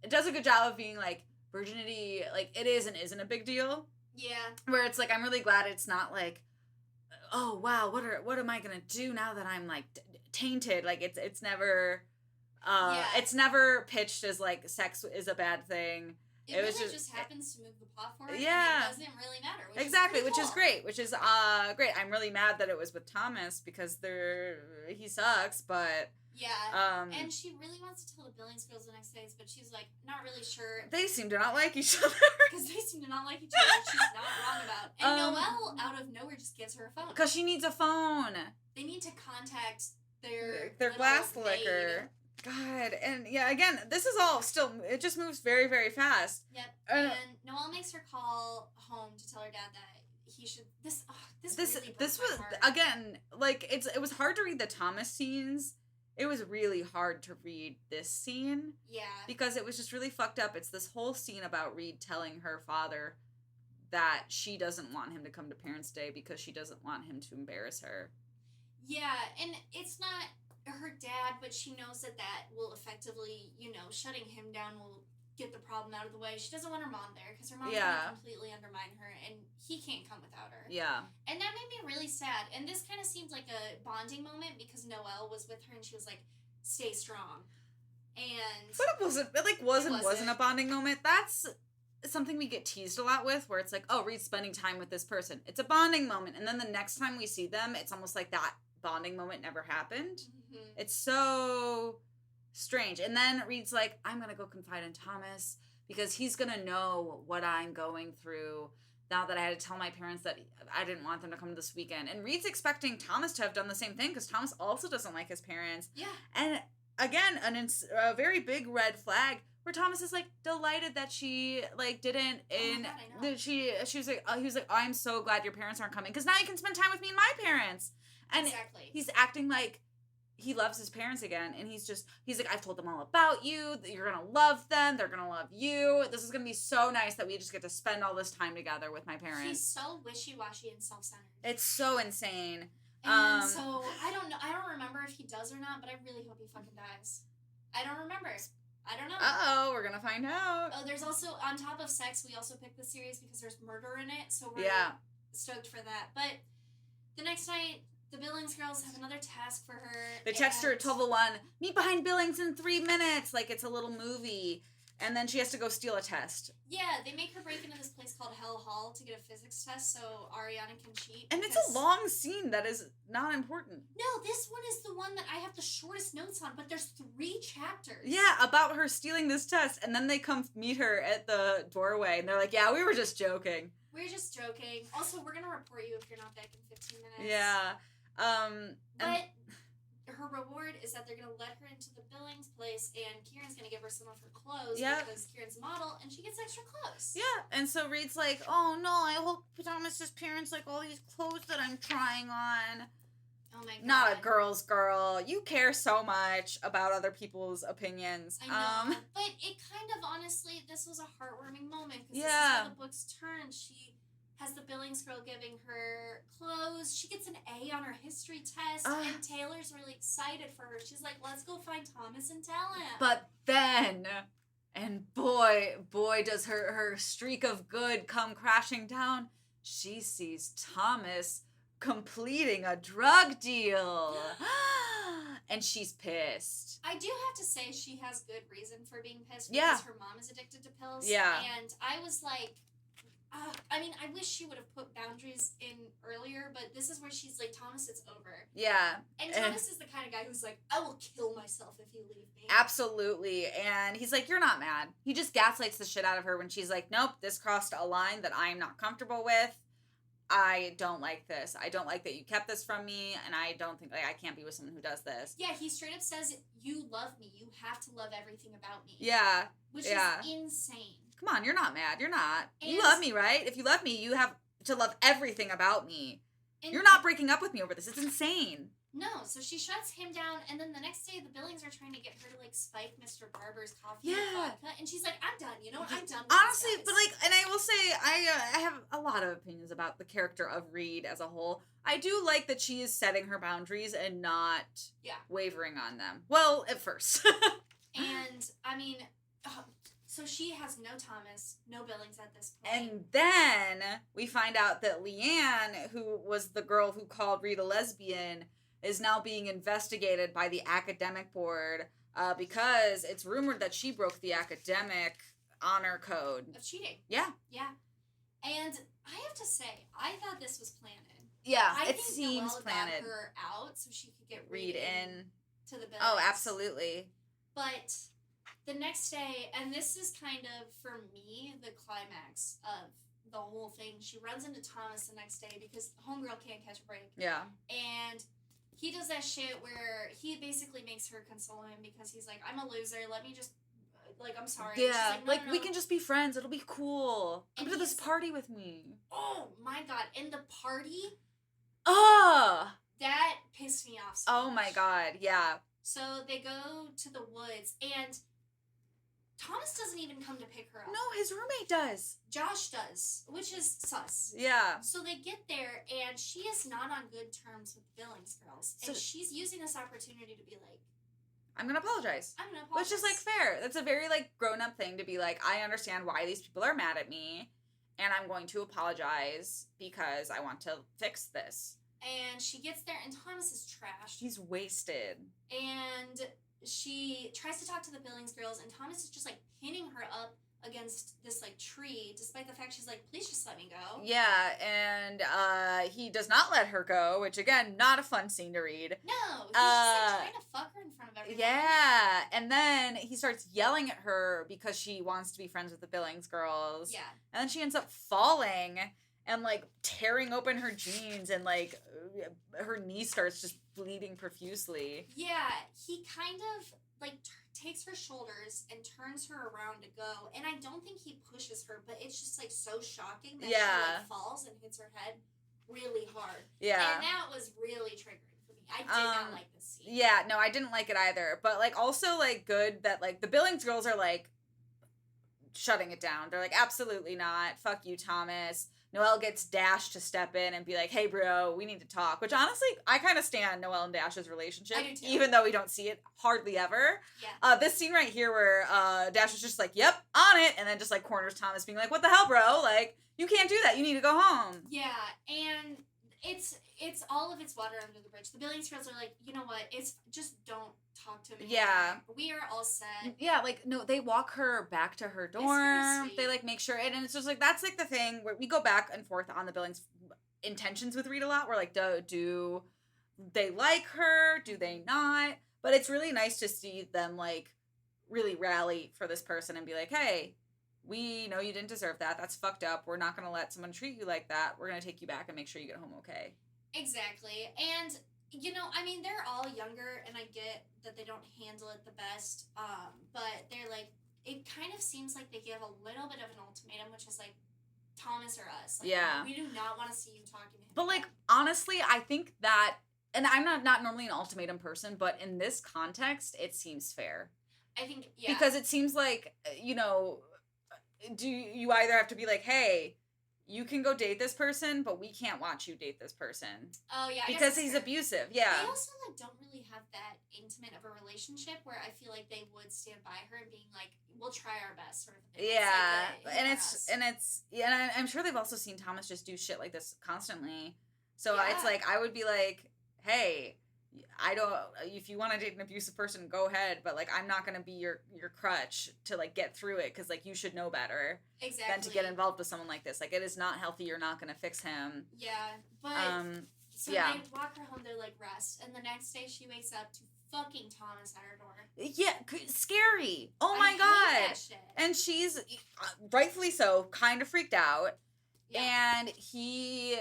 it does a good job of being, like, virginity, like, it is and isn't a big deal. Yeah. Where it's like, I'm really glad it's not like, oh, wow, what am I gonna do now that I'm, like, tainted? Like, it's never... It's never pitched as, like, sex is a bad thing. It really just happens to move the plot forward. Yeah. And it doesn't really matter. Which is great. Which is great. I'm really mad that it was with Thomas because he sucks, but... Yeah. And she really wants to tell the Billings Girls the next day, but she's, like, not really sure. They seem to not like each other. Because they seem to not like each other, which she's not wrong about. And Noelle, out of nowhere, just gives her a phone. Because she needs a phone. They need to contact their glass liquor. God, and yeah, again, this is all still, it just moves very, very fast. Yep, and Noelle makes her call home to tell her dad that he should, this really this broke was, my heart. again, like, it was hard to read the Thomas scenes. It was really hard to read this scene. Yeah. Because it was just really fucked up. It's this whole scene about Reed telling her father that she doesn't want him to come to Parents' Day because she doesn't want him to embarrass her. Yeah, and it's not her dad, but she knows that will effectively, you know, shutting him down will get the problem out of the way. She doesn't want her mom there because her mom's going to completely undermine her, and he can't come without her. Yeah. And that made me really sad. And this kind of seemed like a bonding moment because Noelle was with her and she was like, stay strong. And... But it wasn't a bonding moment. That's something we get teased a lot with, where it's like, oh, Reed's spending time with this person. It's a bonding moment. And then the next time we see them, it's almost like that bonding moment never happened. Mm-hmm. It's so strange. And then Reed's like, I'm gonna go confide in Thomas because he's gonna know what I'm going through now that I had to tell my parents that I didn't want them to come this weekend. And Reed's expecting Thomas to have done the same thing because Thomas also doesn't like his parents. Yeah. And again, a very big red flag where Thomas is, like, delighted that she, like, didn't, that she was like, he was like, I'm so glad your parents aren't coming because now you can spend time with me and my parents. And exactly. He's acting like he loves his parents again, and he's like, I've told them all about you, you're gonna love them, they're gonna love you, this is gonna be so nice that we just get to spend all this time together with my parents. He's so wishy-washy and self-centered. It's so insane. And so, I don't know, I don't remember if he does or not, but I really hope he fucking dies. I don't remember. I don't know. Uh-oh, we're gonna find out. Oh, there's also, on top of sex, we also picked this series because there's murder in it, so we're stoked for that. But the next night, the Billings Girls have another task for her. They text her at 12:01, meet behind Billings in 3 minutes, like it's a little movie. And then she has to go steal a test. Yeah, they make her break into this place called Hell Hall to get a physics test so Ariana can cheat. And it's a long scene that is not important. No, this one is the one that I have the shortest notes on, but there's 3 chapters. Yeah, about her stealing this test. And then they come meet her at the doorway, and they're like, yeah, we were just joking. We're just joking. Also, we're going to report you if you're not back in 15 minutes. Yeah. But her reward is that they're going to let her into the Billings place, and Kieran's going to give her some of her clothes because Kieran's a model, and she gets extra clothes. Yeah, and so Reed's like, oh no, I hope Thomas's parents like all these clothes that I'm trying on. Oh my god. Not a girl's girl. You care so much about other people's opinions. I know, but it kind of, honestly, this was a heartwarming moment, because this is how the books turn. has the Billings girl giving her clothes. She gets an A on her history test, and Taylor's really excited for her. She's like, let's go find Thomas and tell him. But then, and boy, does her streak of good come crashing down. She sees Thomas completing a drug deal. And she's pissed. I do have to say she has good reason for being pissed because her mom is addicted to pills. Yeah. And I was like, I mean, I wish she would have put boundaries in earlier, but this is where she's like, Thomas, it's over. Yeah. And Thomas is the kind of guy who's like, I will kill myself if you leave me. Absolutely. And he's like, you're not mad. He just gaslights the shit out of her when she's like, nope, this crossed a line that I'm not comfortable with. I don't like this. I don't like that you kept this from me, and I don't think, like, I can't be with someone who does this. Yeah, he straight up says, you love me. You have to love everything about me. Yeah. Which is insane. Come on, you're not mad. You're not. And you love me, right? If you love me, you have to love everything about me. You're not breaking up with me over this. It's insane. No, so she shuts him down, and then the next day, the Billings are trying to get her to, like, spike Mr. Barber's coffee and vodka, and she's like, I'm done, you know? I'm done with honestly, these guys. but, like, and I will say, I have a lot of opinions about the character of Reed as a whole. I do like that she is setting her boundaries and not wavering on them. Well, at first. And, I mean, so she has no Thomas, no Billings at this point. And then we find out that Leanne, who was the girl who called Reed a lesbian, is now being investigated by the academic board because it's rumored that she broke the academic honor code. Of cheating. Yeah. Yeah. And I have to say, I thought this was planted. Yeah, it seems Noelle planted. Got her out so she could get Reed in to the Billings. Oh, absolutely. But the next day, and this is kind of, for me, the climax of the whole thing. She runs into Thomas the next day because homegirl can't catch a break. Yeah. And he does that shit where he basically makes her console him because he's like, I'm a loser. Let me just, like, I'm sorry. Yeah. She's like, no. We can just be friends. It'll be cool. Come to this party with me. Oh, my God. And the party? Oh! That pissed me off so Oh, much. my God. Yeah. So they go to the woods, and Thomas doesn't even come to pick her up. No, his roommate does. Josh does, which is sus. Yeah. So they get there, and she is not on good terms with the Billings girls. And she's using this opportunity to be like, I'm going to apologize. I'm going to apologize. Which is, like, fair. That's a very, like, grown-up thing to be like, I understand why these people are mad at me, and I'm going to apologize because I want to fix this. And she gets there, and Thomas is trashed. He's wasted. And she tries to talk to the Billings girls, and Thomas is just, like, pinning her up against this, like, tree, despite the fact she's like, please just let me go. Yeah, and he does not let her go, which, again, not a fun scene to read. No, he's just, like, trying to fuck her in front of everyone. Yeah, and then he starts yelling at her because she wants to be friends with the Billings girls. Yeah. And then she ends up falling and, like, tearing open her jeans, and, like, her knee starts just bleeding profusely. Yeah, he kind of, like, takes her shoulders and turns her around to go, and I don't think he pushes her, but it's just, like, so shocking that she, like, falls and hits her head really hard. Yeah. And that was really triggering for me. I did not like this scene. Yeah, no, I didn't like it either, but, like, also, like, good that, like, the Billings girls are, like, shutting it down. They're like, absolutely not. Fuck you, Thomas. Noelle gets Dash to step in and be like, hey, bro, we need to talk. Which, honestly, I kind of stand Noelle and Dash's relationship. I do too. Even though we don't see it hardly ever. Yeah. This scene right here where Dash is just like, yep, on it. And then just, like, corners Thomas being like, what the hell, bro? Like, you can't do that. You need to go home. Yeah, and it's all of its water under the bridge. The Billings girls are like, you know what? It's just don't talk to me. Yeah. We are all set. Yeah, like, no, they walk her back to her dorm. They, like, make sure, and it's just, like, that's, like, the thing where we go back and forth on the Billings intentions with Reed a lot. We're like, do they like her? Do they not? But it's really nice to see them, like, really rally for this person and be like, hey, we know you didn't deserve that. That's fucked up. We're not going to let someone treat you like that. We're going to take you back and make sure you get home okay. Exactly. And, you know, I mean, they're all younger, and I get that they don't handle it the best, but they're like, it kind of seems like they give a little bit of an ultimatum, which is like, Thomas or us. Like, yeah. We do not want to see you talking to him. But, like, honestly, I think that, and I'm not normally an ultimatum person, but in this context, it seems fair. I think, yeah. Because it seems like, you know, do you either have to be like, hey, you can go date this person, but we can't watch you date this person. Oh, yeah. Because he's abusive, yeah. They also, like, don't really have that intimate of a relationship where I feel like they would stand by her and being like, we'll try our best, sort of thing. Yeah. And I'm sure they've also seen Thomas just do shit like this constantly. So it's like, I would be like, hey, if you want to date an abusive person, go ahead, but like I'm not gonna be your crutch to like get through it, because like you should know better than to get involved with someone like this. Like, it is not healthy. You're not gonna fix him. Yeah, but so they walk her home. They're like, rest, and the next day she wakes up to fucking Thomas at her door. Yeah, scary. Oh my god. That shit. And she's rightfully so kind of freaked out. Yeah. And he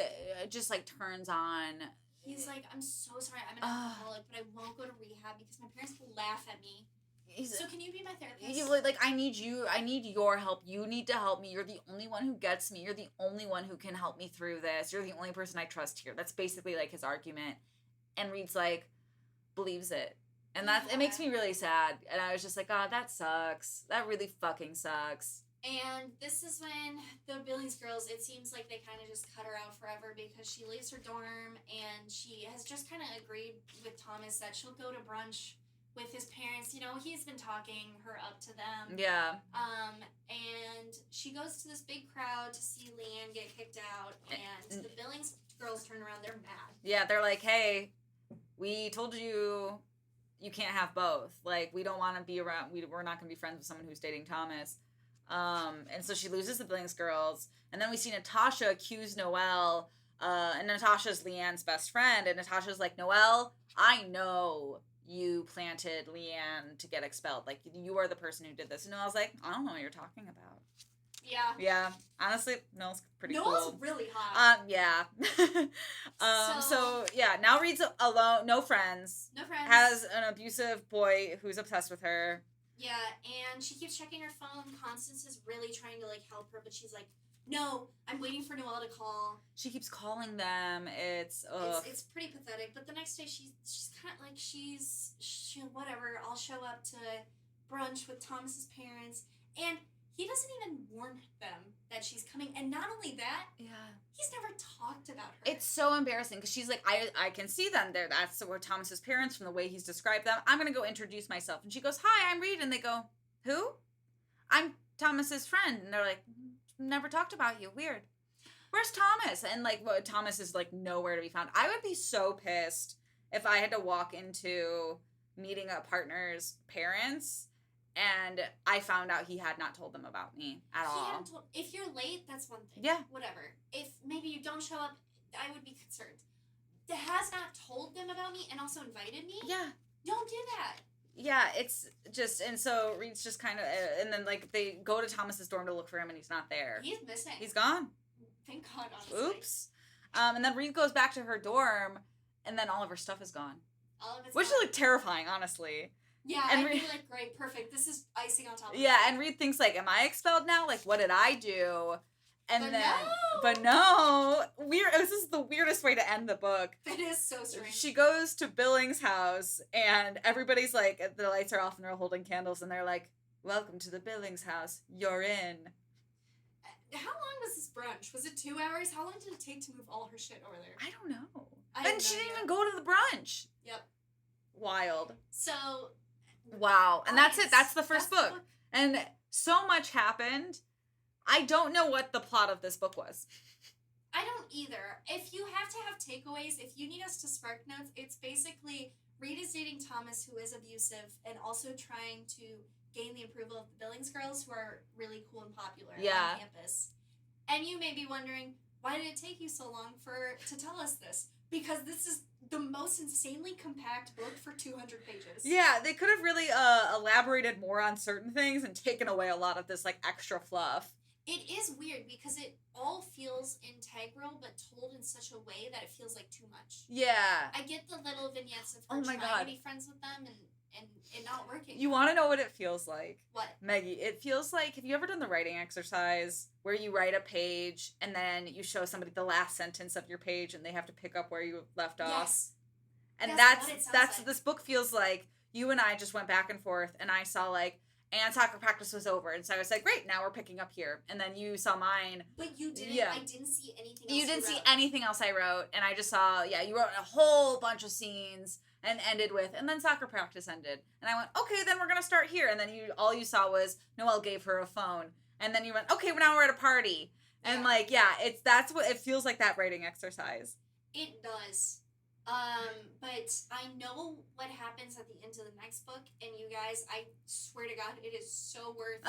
just like turns on. He's like, I'm so sorry, I'm an alcoholic, but I won't go to rehab because my parents will laugh at me. So can you be my therapist? He's like, I need your help. You need to help me. You're the only one who gets me. You're the only one who can help me through this. You're the only person I trust here. That's basically like his argument. And Reed's like, believes it. And it makes me really sad. And I was just like, oh, that sucks. That really fucking sucks. And this is when the Billings Girls, it seems like they kind of just cut her out forever because she leaves her dorm and she has just kind of agreed with Thomas that she'll go to brunch with his parents. You know, he's been talking her up to them. Yeah. And she goes to this big crowd to see Leanne get kicked out, and the Billings Girls turn around. They're mad. Yeah, they're like, hey, we told you can't have both. Like, we don't want to be around, we're not going to be friends with someone who's dating Thomas. And so she loses the Billings Girls, and then we see Natasha accuse Noelle, and Natasha's Leanne's best friend, and Natasha's like, Noelle, I know you planted Leanne to get expelled. Like, you are the person who did this. And Noelle's like, I don't know what you're talking about. Yeah. Yeah. Honestly, Noelle's pretty cool. Noelle's really hot. Yeah. So yeah, now Reed's alone, no friends. Has an abusive boy who's obsessed with her. Yeah, and she keeps checking her phone. Constance is really trying to, like, help her, but she's like, no, I'm waiting for Noelle to call. She keeps calling them. It's pretty pathetic. But the next day, she's kind of like, whatever, I'll show up to brunch with Thomas's parents. And he doesn't even warn them that she's coming. And not only that, he's never talked about her. It's so embarrassing because she's like, I can see them there. That's where Thomas's parents, from the way he's described them. I'm going to go introduce myself. And she goes, hi, I'm Reed. And they go, who? I'm Thomas's friend. And they're like, never talked about you. Weird. Where's Thomas? And like, Thomas is like nowhere to be found. I would be so pissed if I had to walk into meeting a partner's parents and I found out he had not told them about me at all. If you're late, that's one thing. Yeah. Whatever. If maybe you don't show up, I would be concerned. That has not told them about me and also invited me? Yeah. Don't do that. Yeah, it's just, and so Reed's just kind of, and then like they go to Thomas's dorm to look for him and he's not there. He's missing. He's gone. Thank God, honestly. Oops. And then Reed goes back to her dorm and then all of her stuff is gone. All of it's Which gone. is like terrifying, honestly. Yeah, and I'd be like, great, perfect. This is icing on top of it. Yeah, and Reed thinks like, am I expelled now? Like, what did I do? And but no, this is the weirdest way to end the book. It is so strange. She goes to Billings' house, and everybody's like, the lights are off, and they're holding candles, and they're like, welcome to the Billings house. You're in. How long was this brunch? Was it 2 hours? How long did it take to move all her shit over there? I don't know. And she didn't even go to the brunch. Yep. Wild. So. Wow. And that's it. That's the first book. And so much happened. I don't know what the plot of this book was. I don't either. If you have to have takeaways, if you need us to spark notes, it's basically Reed is dating Thomas, who is abusive, and also trying to gain the approval of the Billings Girls, who are really cool and popular on campus. And you may be wondering, why did it take you so long to tell us this? Because this is the most insanely compact book for 200 pages. Yeah, they could have really elaborated more on certain things and taken away a lot of this like extra fluff. It is weird because it all feels integral, but told in such a way that it feels like too much. Yeah. I get the little vignettes of her trying to be friends with them and it not working. You want to know what it feels like? What? Meggie, it feels like, have you ever done the writing exercise where you write a page and then you show somebody the last sentence of your page and they have to pick up where you left off? Yes. And that's what this book feels like. You and I just went back and forth and I saw like, and soccer practice was over. And so I was like, great, now we're picking up here. And then you saw mine. But you didn't. Yeah. I didn't see anything else you didn't see anything else I wrote. And I just saw, you wrote a whole bunch of scenes and ended with, and then soccer practice ended. And I went, okay, then we're going to start here. And then all you saw was Noelle gave her a phone. And then you went, okay, well, now we're at a party. And that's what it feels like, that writing exercise. It does. But I know what happens at the end of the next book, and you guys, I swear to God, it is so worth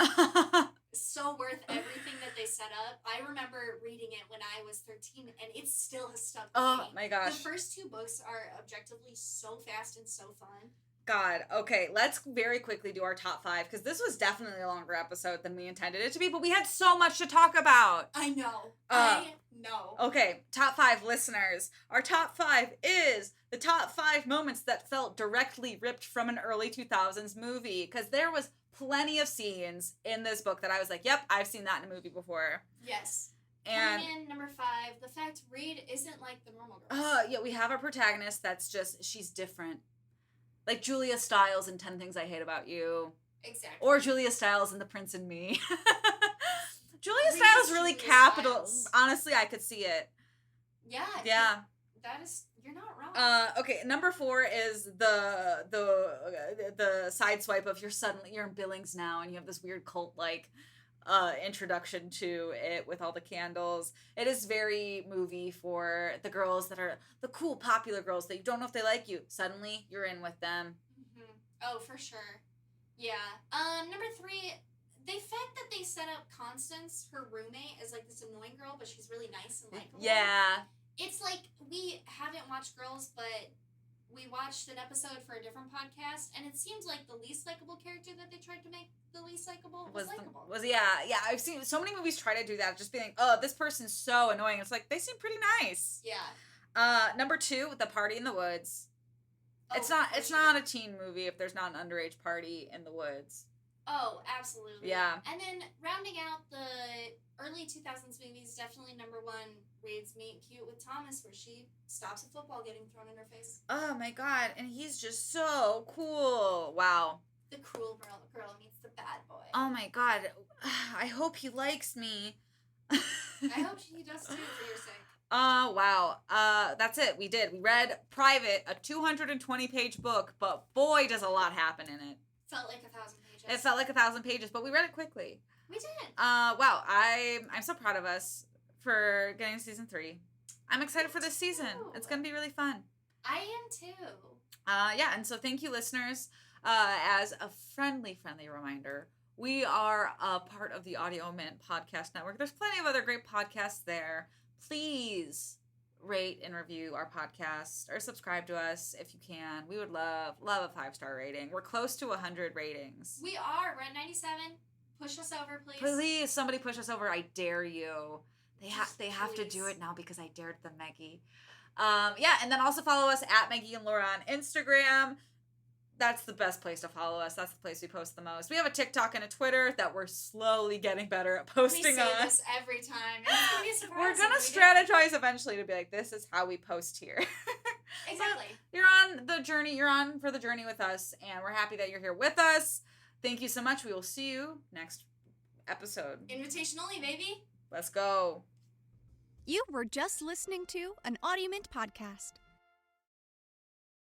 everything that they set up. I remember reading it when I was 13, and it still has stuck with me. Oh my gosh. The first 2 books are objectively so fast and so fun. God. Okay, let's very quickly do our top 5, because this was definitely a longer episode than we intended it to be, but we had so much to talk about. I know. I know. Okay, top 5 listeners. Our top 5 is the top 5 moments that felt directly ripped from an early 2000s movie, because there was plenty of scenes in this book that I was like, yep, I've seen that in a movie before. Yes. And coming in number 5, the fact Reed isn't like the normal girls. Yeah, we have a protagonist that's just, she's different. Like Julia Stiles in 10 Things I Hate About You. Exactly. Or Julia Stiles in The Prince and Me. Julia Stiles really capital. Honestly, I could see it. Yeah. Yeah. That is, you're not wrong. Okay, number 4 is the side swipe of you're in Billings now, and you have this weird cult-like introduction to it with all the candles. It is very movie for the girls that are the cool, popular girls that you don't know if they like you. Suddenly, you're in with them. Mm-hmm. Oh, for sure. Yeah. Number 3, the fact that they set up Constance, her roommate, as like this annoying girl, but she's really nice and likable. Yeah. It's like, we haven't watched Girls, but we watched an episode for a different podcast, and it seems like the least likable character that they tried to make the least likable was likable. Yeah. I've seen so many movies try to do that, just being, oh, this person's so annoying. It's like, they seem pretty nice. Yeah. Number 2, The Party in the Woods. Oh, it's not a teen movie if there's not an underage party in the woods. Oh, absolutely. Yeah. And then rounding out the early 2000s movies, definitely number 1, Reed's Meet Cute with Thomas, where she stops a football getting thrown in her face. Oh my God, and he's just so cool. Wow. The cruel girl meets the bad boy. Oh my God, I hope he likes me. I hope he does too, for your sake. Wow. That's it. We read Private, a 220-page book, but boy, does a lot happen in it. Felt like 1,000 pages. It felt like 1,000 pages, but we read it quickly. We did. Wow. I'm so proud of us for getting season 3. I'm excited for this season. It's gonna be really fun. I am too. Yeah, and so thank you, listeners. As a friendly reminder, we are a part of the Audio Mint Podcast Network. There's plenty of other great podcasts there. Please rate and review our podcast or subscribe to us if you can. We would love a 5-star rating. We're close to 100 ratings. We are. We're at 97. Push us over, please. Please, somebody push us over. I dare you. They have to do it now because I dared them, Meggie. Yeah, and then also follow us at Meggie and Laura on Instagram. That's the best place to follow us. That's the place we post the most. We have a TikTok and a Twitter that we're slowly getting better at posting on. We say this every time. It's going to be a surprise. We're going to strategize eventually to be like, this is how we post here. Exactly. So you're on the journey. You're on for the journey with us, and we're happy that you're here with us. Thank you so much. We will see you next episode. Invitation only, baby. Let's go. You were just listening to an Audio Mint podcast.